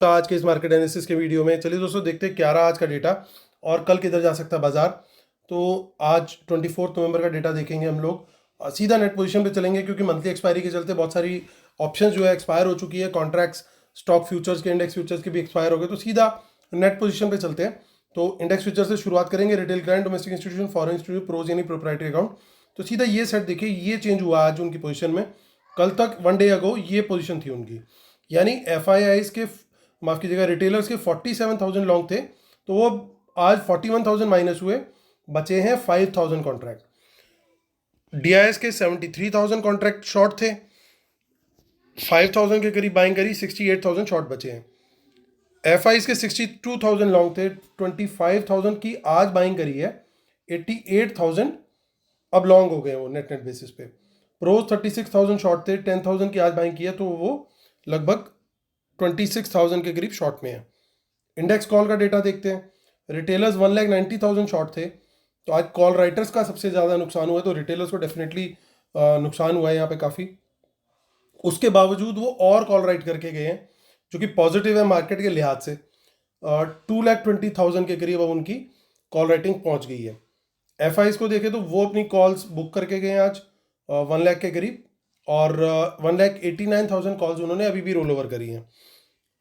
आज के इस मार्केट एनालिसिस के वीडियो में चलिए दोस्तों देखते हैं क्या रहा आज का डेटा और कल किधर जा सकता है बाजार। तो आज 24 नवंबर का डेटा देखेंगे हम लोग। सीधा नेट पोजीशन पे चलेंगे क्योंकि मंथली एक्सपायरी के चलते बहुत सारी ऑप्शंस जो है एक्सपायर हो चुकी है। कॉन्ट्रैक्ट्स, स्टॉक फ्यूचर्स के, इंडेक्स फ्यूचर्स के भी एक्सपायर हो गए, तो सीधा नेट पोजीशन पे चलते हैं। तो इंडेक्स फ्यूचर से शुरुआत करेंगे। Retail client, domestic institution, foreign institute, pros यानी प्रोप्राइटरी अकाउंट। तो सीधा ये सेट देखिए, ये चेंज हुआ आज उनकी पोजीशन में। कल तक 1 डे अगो ये पोजीशन थी उनकी, यानी एफ के, माफ कीजिएगा, रिटेलर्स के 47,000 लॉन्ग थे, तो वो आज 41,000 माइनस हुए, बचे हैं 5,000 कॉन्ट्रैक्ट। डीआईएस के 73,000 कॉन्ट्रैक्ट शॉर्ट थे, 5,000 के करीब बाइंग करी, 68,000 शॉर्ट बचे हैं। एफ के 62,000 लॉन्ग थे, 25,000 की आज बाइंग करी है, 88,000 अब लॉन्ग हो गए वो नेट नेट बेसिस पे। प्रोज 36,000 शॉर्ट थे, 10,000 की आज बाइंग की है, तो वो लगभग 26,000 के करीब शॉर्ट में है। इंडेक्स कॉल का डेटा देखते हैं। रिटेलर्स 1,90,000 शॉर्ट थे, तो आज कॉल राइटर्स का सबसे ज़्यादा नुकसान हुआ है, तो रिटेलर्स को डेफिनेटली नुकसान हुआ है यहाँ पे काफ़ी। उसके बावजूद वो और कॉल राइट करके गए हैं, जो कि पॉजिटिव है मार्केट के लिहाज से। 2,20,000 के करीब अब उनकी कॉल राइटिंग पहुंच गई है। एफ को देखें तो वो अपनी कॉल्स बुक करके गए हैं आज 1 लाख के करीब, और 1,89,000 कॉल्स उन्होंने अभी भी रोल ओवर करी हैं।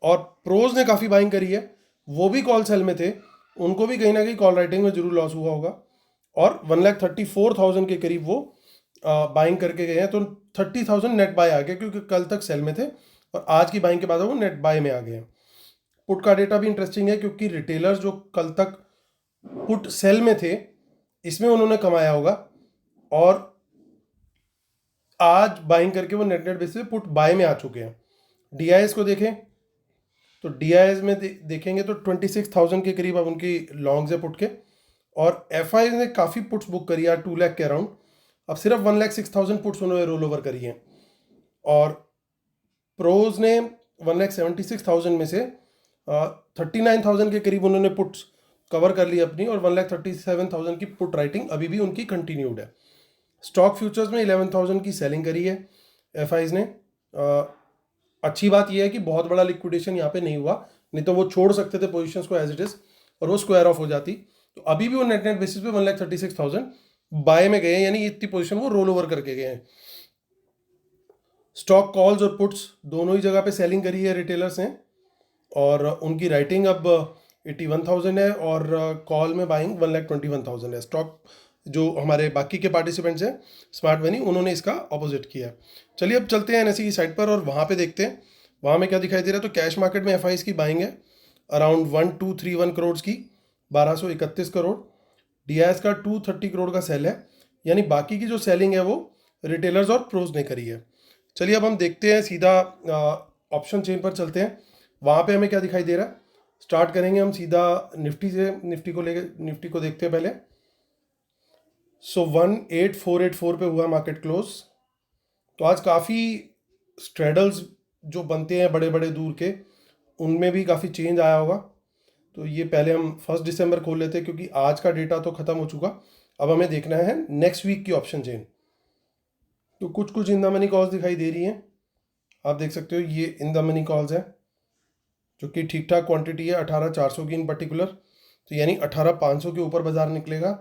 और प्रोज ने काफ़ी बाइंग करी है, वो भी कॉल सेल में थे, उनको भी कहीं ना कहीं कॉल राइटिंग में जरूर लॉस हुआ होगा, और 1,34,000 के करीब वो बाइंग करके गए हैं। तो 30,000 नेट बाय आ गया, क्योंकि कल तक सेल में थे और आज की बाइंग के बाद वो नेट बाय में आ गए हैं। पुट का डेटा भी इंटरेस्टिंग है, क्योंकि रिटेलर्स जो कल तक पुट सेल में थे, इसमें उन्होंने कमाया होगा, और आज बाइंग करके वो नेट नेट बेसिस पे पुट बाय में आ चुके हैं। डीआईएस को देखें तो डीआईएस में देखेंगे तो 26,000 के करीब अब उनकी लॉन्ग्स है पुट के, और एफ ने काफ़ी पुट्स बुक करी है 2 लाख के अराउंड। अब सिर्फ 1,06,000 पुट्स उन्होंने रोल ओवर करी हैं, और प्रोज ने 1,76,000 में से 39,000 के करीब उन्होंने पुट्स कवर कर ली अपनी, और 1,37,000 की पुट राइटिंग अभी भी उनकी कंटिन्यूड है। स्टॉक फ्यूचर्स में 11,000 की सेलिंग करी है एफ ने। अच्छी बात यह है कि बहुत बड़ा लिक्विडेशन यहाँ पे नहीं हुआ, नहीं तो वो छोड़ सकते थे पोजीशंस को एज इट इज और वो स्क्वायर ऑफ हो जाती। तो अभी भी वो नेट नेट बेसिस पे 1,36,000 बाय में गए हैं, यानी इतनी पोजीशन वो रोल ओवर करके गए हैं। स्टॉक कॉल्स और पुट्स दोनों ही जगह पे सेलिंग करी है रिटेलर्स ने, और उनकी राइटिंग अब 81,000 है, और कॉल में बाइंग 1,21,000 है। स्टॉक जो हमारे बाकी के पार्टिसिपेंट्स हैं स्मार्ट मनी, उन्होंने इसका ऑपोजिट किया। चलिए अब चलते हैं एनएसई की साइट पर और वहाँ पे देखते हैं वहाँ में क्या दिखाई दे रहा है। तो कैश मार्केट में एफ की बाइंग है अराउंड 1,231 करोड़ की, 1,231 करोड़। डीआईएस का 230 करोड़ का सेल है, यानी बाकी की जो सेलिंग है वो रिटेलर्स और प्रोज ने करी है। चलिए अब हम देखते हैं, सीधा ऑप्शन चेन पर चलते हैं, वहाँ पे हमें क्या दिखाई दे रहा है। स्टार्ट करेंगे हम सीधा निफ्टी से, निफ्टी को देखते हैं पहले। सो 18,484 पे हुआ मार्केट क्लोज। तो आज काफ़ी स्ट्रेडल्स जो बनते हैं बड़े बड़े दूर के, उनमें भी काफ़ी चेंज आया होगा। तो ये पहले हम 1 दिसंबर खोल लेते हैं, क्योंकि आज का डेटा तो ख़त्म हो चुका। अब हमें देखना है नेक्स्ट वीक की ऑप्शन चेन। तो कुछ कुछ इन द मनी कॉल्स दिखाई दे रही हैं, आप देख सकते हो, ये इन द मनी कॉल्स है जो कि ठीक ठाक क्वांटिटी है, 18,400 की इन पर्टिकुलर। तो यानी 18,500 के ऊपर बाजार निकलेगा,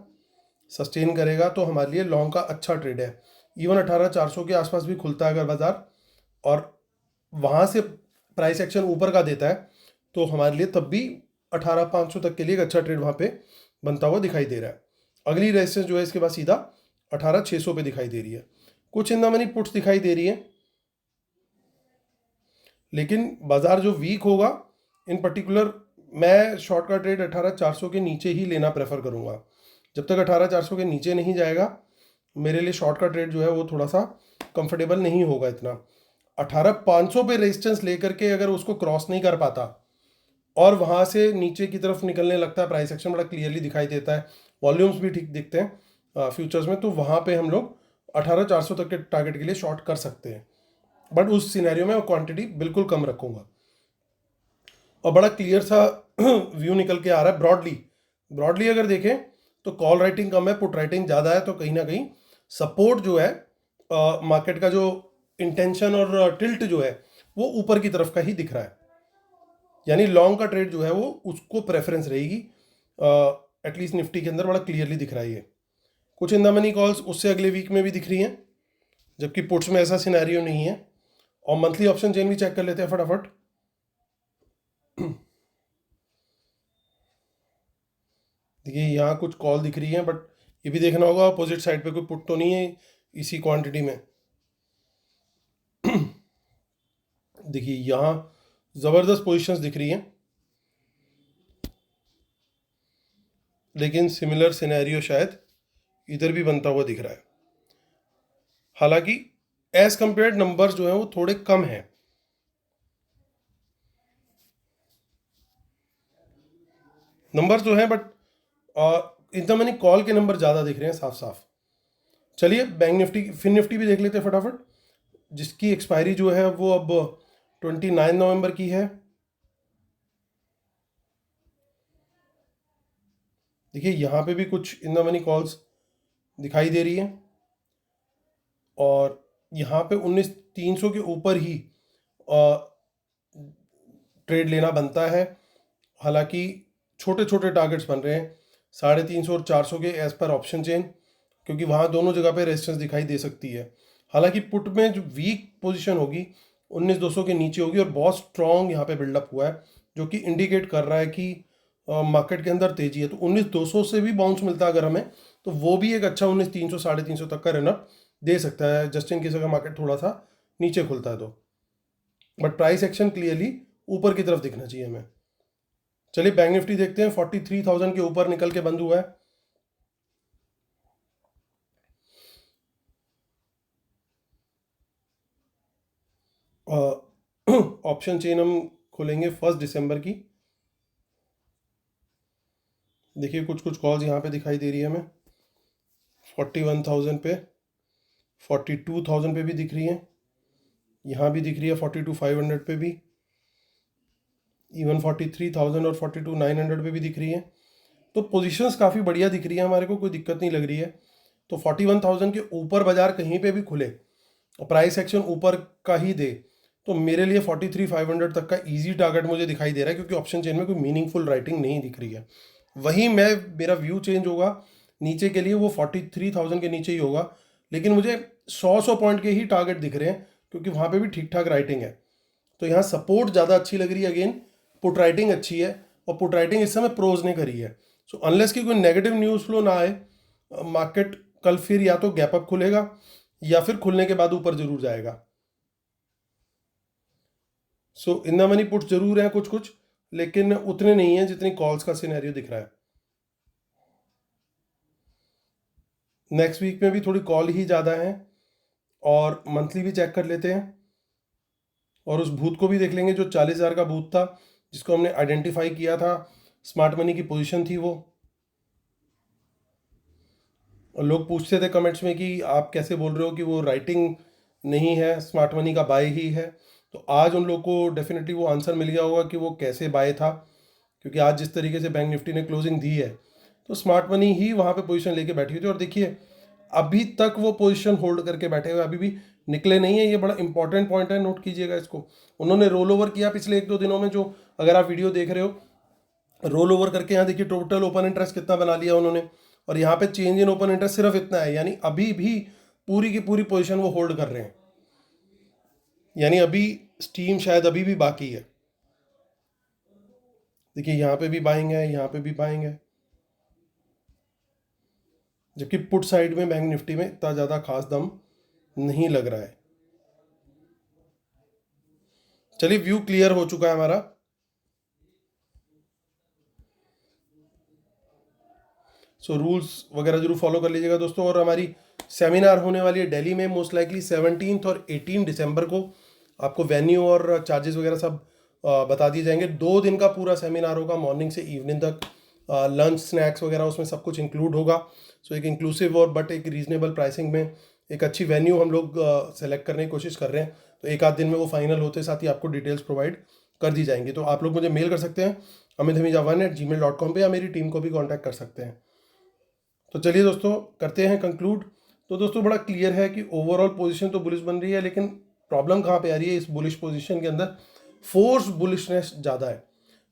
सस्टेन करेगा, तो हमारे लिए लॉन्ग का अच्छा ट्रेड है। इवन 18,400 के आसपास भी खुलता है अगर बाजार, और वहाँ से प्राइस एक्शन ऊपर का देता है, तो हमारे लिए तब भी 18,500 तक के लिए एक अच्छा ट्रेड वहाँ पे बनता हुआ दिखाई दे रहा है। अगली रेजिस्टेंस जो है इसके बाद सीधा 18,600 पे दिखाई दे रही है। कुछ इन द मनी पुट्स दिखाई दे रही है, लेकिन बाजार जो वीक होगा इन पर्टिकुलर, मैं शॉर्ट का ट्रेड 18,400 के नीचे ही लेना प्रेफर करूँगा। जब तक 18,400 के नीचे नहीं जाएगा, मेरे लिए शॉर्ट का ट्रेड जो है वो थोड़ा सा कंफर्टेबल नहीं होगा इतना। 18,500 पे रेजिस्टेंस लेकर के अगर उसको क्रॉस नहीं कर पाता और वहाँ से नीचे की तरफ निकलने लगता है, प्राइस एक्शन बड़ा क्लियरली दिखाई देता है, वॉल्यूम्स भी ठीक दिखते हैं फ्यूचर्स में, तो वहाँ पे हम लोग 18,400 तक के टारगेट के लिए शॉर्ट कर सकते हैं। बट उस सिनेरियो में वो क्वांटिटी बिल्कुल कम रखूँगा। और बड़ा क्लियर सा व्यू निकल के आ रहा है ब्रॉडली अगर देखें तो कॉल राइटिंग कम है, पुट राइटिंग ज़्यादा है, तो कहीं ना कहीं सपोर्ट जो है मार्केट का जो इंटेंशन और टिल्ट जो है वो ऊपर की तरफ का ही दिख रहा है। यानी लॉन्ग का ट्रेड जो है वो उसको प्रेफरेंस रहेगी। एटलीस्ट निफ्टी के अंदर बड़ा क्लियरली दिख रहा है ये। कुछ इन द मनी कॉल्स उससे अगले वीक में भी दिख रही हैं, जबकि पुट्स में ऐसा सिनेरियो नहीं है। और मंथली ऑप्शन चेन भी चेक कर लेते हैं फटाफट। देखिए यहाँ कुछ कॉल दिख रही है, बट ये भी देखना होगा अपोजिट साइड पे कोई पुट तो नहीं है इसी क्वांटिटी में। देखिए यहाँ ज़बरदस्त पोजीशंस दिख रही हैं, लेकिन सिमिलर सिनेरियो शायद इधर भी बनता हुआ दिख रहा है। हालांकि एज कंपेयर्ड नंबर्स जो हैं वो थोड़े कम हैं। नंबर्स जो हैं, बट इतना मैंने कॉल के नंबर ज़्यादा दिख रहे हैं साफ साफ। चलिए बैंक निफ्टी फिन निफ्टी भी देख लेते हैं फटाफट, जिसकी एक्सपायरी जो है वो अब 29 नवंबर की है। देखिए यहाँ पे भी कुछ इन द मनी कॉल्स दिखाई दे रही हैं, और यहाँ पे 19,300 के ऊपर ही ट्रेड लेना बनता है। हालांकि छोटे छोटे टारगेट्स बन रहे हैं 350 और 400 के एज पर ऑप्शन चेन, क्योंकि वहाँ दोनों जगह पे रेजिस्टेंस दिखाई दे सकती है। हालांकि पुट में जो वीक पोजीशन होगी 19,200 के नीचे होगी, और बहुत स्ट्रॉन्ग यहाँ पे बिल्डअप हुआ है, जो कि इंडिकेट कर रहा है कि मार्केट के अंदर तेजी है। तो 19,200 से भी बाउंस मिलता है अगर हमें, तो वो भी एक अच्छा 19,300 350 तक का रनअप दे सकता है, जस्ट इन केस अगर मार्केट थोड़ा सा नीचे खुलता है तो। बट प्राइस एक्शन क्लियरली ऊपर की तरफ दिखना चाहिए हमें। चलिए बैंक निफ्टी देखते हैं, 43,000 के ऊपर निकल के बंद हुआ है। ऑप्शन चेन हम खोलेंगे 1 दिसंबर की। देखिए कुछ कुछ कॉल्स यहाँ पे दिखाई दे रही है हमें 41,000 पे, 42,000 पे भी दिख रही है, यहाँ भी दिख रही है 42,500 पे भी, इवन 43,000 और 42,900 पे भी दिख रही है। तो पोजीशंस काफ़ी बढ़िया दिख रही है हमारे को, कोई दिक्कत नहीं लग रही है। तो 41,000 के ऊपर बाजार कहीं पे भी खुले और प्राइस एक्शन ऊपर का ही दे, तो मेरे लिए 43,500 तक का इजी टारगेट मुझे दिखाई दे रहा है, क्योंकि ऑप्शन चेन में कोई मीनिंगफुल राइटिंग नहीं दिख रही है। वहीं मेरा व्यू चेंज होगा नीचे के लिए, वो 43,000 के नीचे ही होगा, लेकिन मुझे 100 पॉइंट के ही टारगेट दिख रहे हैं, क्योंकि वहाँ पे भी ठीक ठाक राइटिंग है। तो यहाँ सपोर्ट ज़्यादा अच्छी लग रही है, अगेन पुट राइटिंग अच्छी है, और पुट राइटिंग इस समय प्रोज ने करी है। सो अनलेस की कोई नेगेटिव न्यूज़ फ्लो ना आए, मार्केट कल फिर या तो गैप अप खुलेगा या फिर खुलने के बाद ऊपर जरूर जाएगा। सो इन द मनी पुट्स जरूर हैं कुछ कुछ, लेकिन उतने नहीं है जितनी कॉल्स का सिनेरियो दिख रहा है। नेक्स्ट वीक में भी थोड़ी कॉल ही ज़्यादा है, और मंथली भी चेक कर लेते हैं, और उस भूत को भी देख लेंगे जो 40,000 का भूत था, जिसको हमने आइडेंटिफाई किया था। स्मार्ट मनी की पोजीशन थी वो, और लोग पूछते थे कमेंट्स में कि आप कैसे बोल रहे हो कि वो राइटिंग नहीं है, स्मार्ट मनी का बाय ही है। तो आज उन लोग को डेफिनेटली वो आंसर मिल गया होगा कि वो कैसे बाय था, क्योंकि आज जिस तरीके से बैंक निफ्टी ने क्लोजिंग दी है, तो स्मार्ट मनी ही वहाँ पे पोजीशन लेके बैठी हुई थी। और देखिए अभी तक वो पोजीशन होल्ड करके बैठे हुए, अभी भी निकले नहीं है। ये बड़ा इंपॉर्टेंट पॉइंट है, नोट कीजिएगा इसको। उन्होंने रोल ओवर किया पिछले 1-2 दिनों में, जो अगर आप वीडियो देख रहे हो, रोल ओवर करके यहाँ देखिए टोटल ओपन इंटरेस्ट कितना बना लिया उन्होंने, और यहाँ पे चेंज इन ओपन इंटरेस्ट सिर्फ इतना है, यानी अभी भी पूरी की पूरी पोजीशन वो होल्ड कर रहे हैं, यानी अभी स्टीम शायद अभी भी बाकी है। देखिए यहाँ पे भी बाइंग है, यहाँ पे भी बाइंग है, जबकि पुट साइड में बैंक निफ्टी में इतना ज़्यादा खास दम नहीं लग रहा है। चलिए व्यू क्लियर हो चुका है हमारा। सो रूल्स वगैरह जरूर फॉलो कर लीजिएगा दोस्तों। और हमारी सेमिनार होने वाली है दिल्ली में, मोस्ट लाइकली 17 और 18 दिसंबर को। आपको वेन्यू और चार्जेस वगैरह सब बता दिए जाएंगे। 2 दिन का पूरा सेमिनार होगा, मॉर्निंग से इवनिंग तक। लंच स्नैक्स वगैरह उसमें सब कुछ इंक्लूड होगा। सो एक इंक्लूसिव और बट एक रीजनेबल प्राइसिंग में एक अच्छी वेन्यू हम लोग सेलेक्ट करने की कोशिश कर रहे हैं। तो एक आध दिन में वो फाइनल होते साथ ही आपको डिटेल्स प्रोवाइड कर दी जाएंगी। तो आप लोग मुझे मेल कर सकते हैं amithamija1@gmail.com पे, या मेरी टीम को भी कॉन्टैक्ट कर सकते हैं। तो चलिए दोस्तों करते हैं कंक्लूड। तो दोस्तों बड़ा क्लियर है कि ओवरऑल पोजीशन तो बुलिश बन रही है, लेकिन प्रॉब्लम कहाँ पे आ रही है इस बुलिश पोजीशन के अंदर? फोर्स बुलिशनेस ज़्यादा है।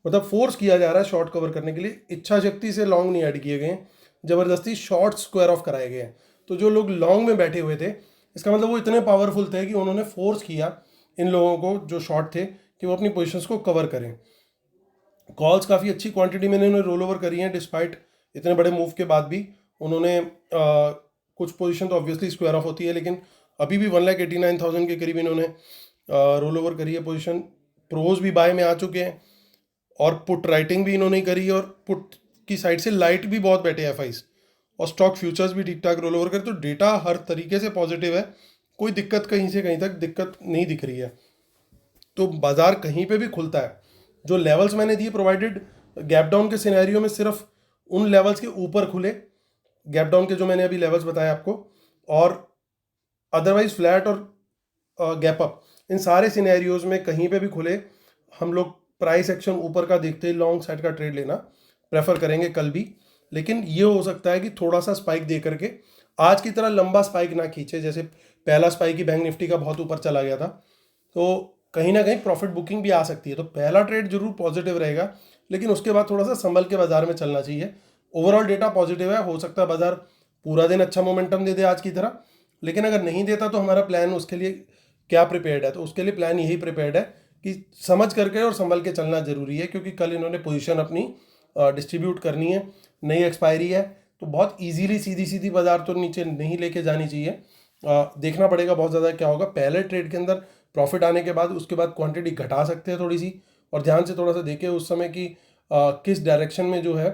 मतलब फोर्स किया जा रहा है शॉर्ट कवर करने के लिए, इच्छा शक्ति से लॉन्ग नहीं ऐड किए गए हैं, जबरदस्ती शॉर्ट स्क्वायर ऑफ कराए गए हैं। तो जो लोग लॉन्ग में बैठे हुए थे, इसका मतलब वो इतने पावरफुल थे कि उन्होंने फोर्स किया इन लोगों को जो शॉर्ट थे कि वो अपनी पोजीशंस को कवर करें। कॉल्स काफ़ी अच्छी क्वांटिटी में इन्होंने रोल ओवर करी हैं, डिस्पाइट इतने बड़े मूव के बाद भी उन्होंने कुछ पोजीशन तो ऑब्वियसली स्क्वायर ऑफ होती है, लेकिन अभी भी 1,89,000 के करीब इन्होंने रोल ओवर करी है पोजीशन। प्रोज भी बाय में आ चुके हैं और पुट राइटिंग भी इन्होंने करी है, और पुट की साइड से लाइट भी बहुत बैठे एफआईस, और स्टॉक फ्यूचर्स भी ठीक ठाक रोल ओवर करे। तो डेटा हर तरीके से पॉजिटिव है, कोई दिक्कत कहीं से कहीं तक दिक्कत नहीं दिख रही है। तो बाजार कहीं पे भी खुलता है। जो लेवल्स मैंने दिए, प्रोवाइडेड गैप डाउन के सिनेरियो में सिर्फ उन लेवल्स के ऊपर खुले, गैप डाउन के जो मैंने अभी लेवल्स बताए आपको, और अदरवाइज फ्लैट और गैप अप, इन सारे सिनेरियोज में कहीं पे भी खुले, हम लोग प्राइस एक्शन ऊपर का देखते ही लॉन्ग साइड का ट्रेड लेना प्रेफर करेंगे कल भी। लेकिन ये हो सकता है कि थोड़ा सा स्पाइक दे करके आज की तरह लंबा स्पाइक ना खींचे, जैसे पहला स्पाइक ही बैंक निफ्टी का बहुत ऊपर चला गया था, तो कहीं ना कहीं प्रॉफिट बुकिंग भी आ सकती है। तो पहला ट्रेड जरूर पॉजिटिव रहेगा, लेकिन उसके बाद थोड़ा सा संभल के बाजार में चलना चाहिए। ओवरऑल डेटा पॉजिटिव है, हो सकता है बाजार पूरा दिन अच्छा मोमेंटम दे दे आज की तरह, लेकिन अगर नहीं देता तो हमारा प्लान उसके लिए क्या प्रिपेयर्ड है, तो उसके लिए प्लान यही प्रिपेयर्ड है कि समझ करके और संभल के चलना जरूरी है, क्योंकि कल इन्होंने पोजीशन अपनी डिस्ट्रीब्यूट करनी है, नई एक्सपायरी है, तो बहुत इजीली सीधी सीधी बाजार तो नीचे नहीं लेके जानी चाहिए। देखना पड़ेगा बहुत ज़्यादा क्या होगा। पहले ट्रेड के अंदर प्रॉफिट आने के बाद उसके बाद क्वांटिटी घटा सकते हैं थोड़ी सी, और ध्यान से थोड़ा सा देखें उस समय कि किस डायरेक्शन में जो है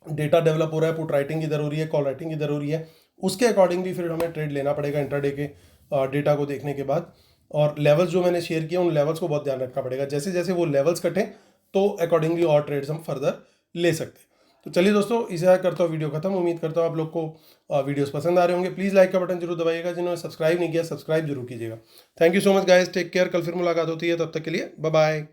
डेटा डेवलप हो रहा है, पुट राइटिंग किधर हो रही है, कॉल राइटिंग किधर हो रही है, उसके अकॉर्डिंगली फिर हमें ट्रेड लेना पड़ेगा इंट्राडे के डेटा को देखने के बाद। और लेवल्स जो मैंने शेयर किया, उन लेवल्स को बहुत ध्यान रखना पड़ेगा, जैसे जैसे वो लेवल्स कटें तो अकॉर्डिंगली और ट्रेड्स हम फर्दर ले सकते हैं। तो चलिए दोस्तों, इसे करता हूँ वीडियो खत्म। उम्मीद करता हूँ आप लोग को वीडियोस पसंद आ रहे होंगे। प्लीज़ लाइक का बटन जरूर दबाइएगा, जिन्होंने सब्सक्राइब नहीं किया सब्सक्राइब जरूर कीजिएगा। Thank you so much guys, take care, कल फिर मुलाकात होती है, तब तक के लिए बाय बाय।